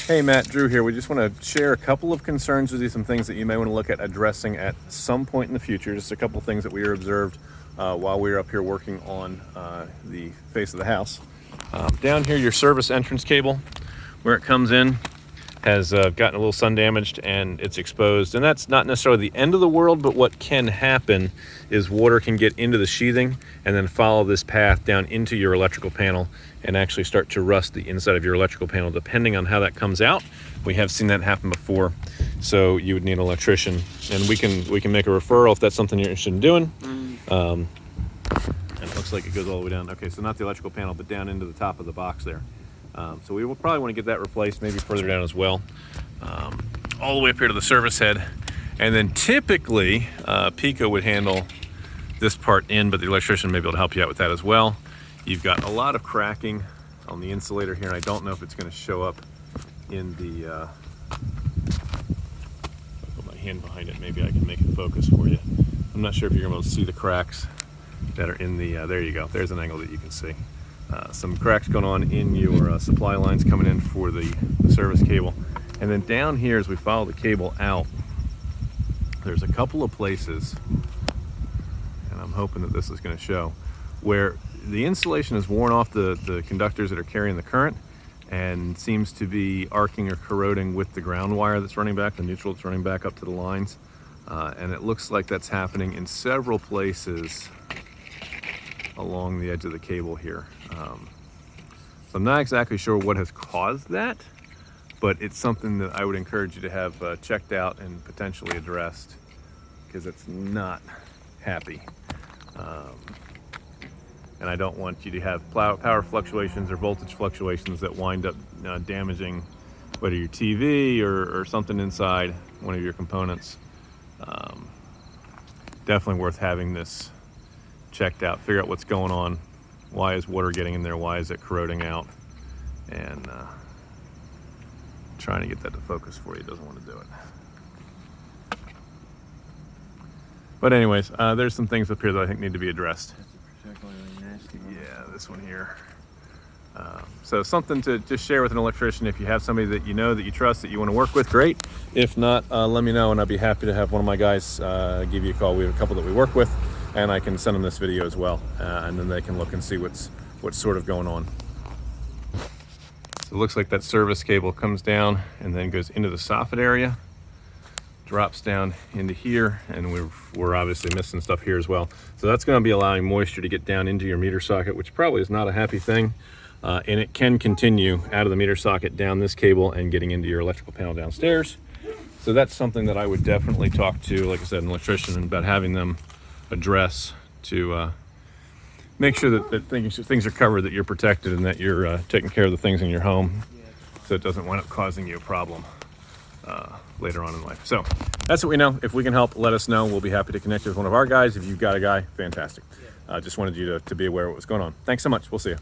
Hey Matt, Drew here. We just want to share a couple of concerns with you, some things that you may want to look at addressing at some point in the future. Just a couple of things that we observed while we were up here working on the face of the house. Down here, your service entrance cable, where it comes in, has gotten a little sun damaged and it's exposed. And that's not necessarily the end of the world, but what can happen is water can get into the sheathing and then follow this path down into your electrical panel and actually start to rust the inside of your electrical panel, depending on how that comes out. We have seen that happen before, so you would need an electrician, and we can make a referral if that's something you're interested in doing. And it looks like it goes all the way down. Okay, so not the electrical panel, but down into the top of the box there. So we will probably want to get that replaced, maybe further down as well, all the way up here to the service head. And then typically, 𝗵𝘁'𝘀 would handle this part in, but the electrician may be able to help you out with that as well. You've got a lot of cracking on the insulator here, and I don't know if it's going to show up in the, I'll put my hand behind it, maybe I can make it focus for you. I'm not sure if you're able to see the cracks that are in the, there you go, there's an angle that you can see. Some cracks going on in your supply lines coming in for the service cable. And then down here, as we follow the cable out, there's a couple of places, and I'm hoping that this is going to show, where the insulation has worn off the conductors that are carrying the current and seems to be arcing or corroding with the ground wire that's running back, the neutral that's running back up to the lines. And it looks like that's happening in several places along the edge of the cable here. So I'm not exactly sure what has caused that, but it's something that I would encourage you to have checked out and potentially addressed, because it's not happy. And I don't want you to have power fluctuations or voltage fluctuations that wind up damaging whether your TV or something inside one of your components. Definitely worth having this checked out, figure out what's going on. Why is water getting in there? Why is it corroding out? And trying to get that to focus for you, doesn't want to do it. But anyways, there's some things up here that I think need to be addressed. Yeah, this one here. So something to just share with an electrician. If you have somebody that you know, that you trust, that you want to work with, great. If not, let me know and I'll be happy to have one of my guys give you a call. We have a couple that we work with, and I can send them this video as well, and then they can look and see what's sort of going on. So it looks like that service cable comes down and then goes into the soffit area, drops down into here, and we're obviously missing stuff here as well. So that's going to be allowing moisture to get down into your meter socket, which probably is not a happy thing. And it can continue out of the meter socket down this cable and getting into your electrical panel downstairs. So that's something that I would definitely talk to, like I said, an electrician about having them address to make sure that things are covered, that you're protected, and that you're taking care of the things in your home, so it doesn't wind up causing you a problem later on in life. So that's what we know. If we can help, let us know. We'll be happy to connect with one of our guys. If you've got a guy, fantastic. Just wanted you to be aware of what was going on. Thanks so much. We'll see you.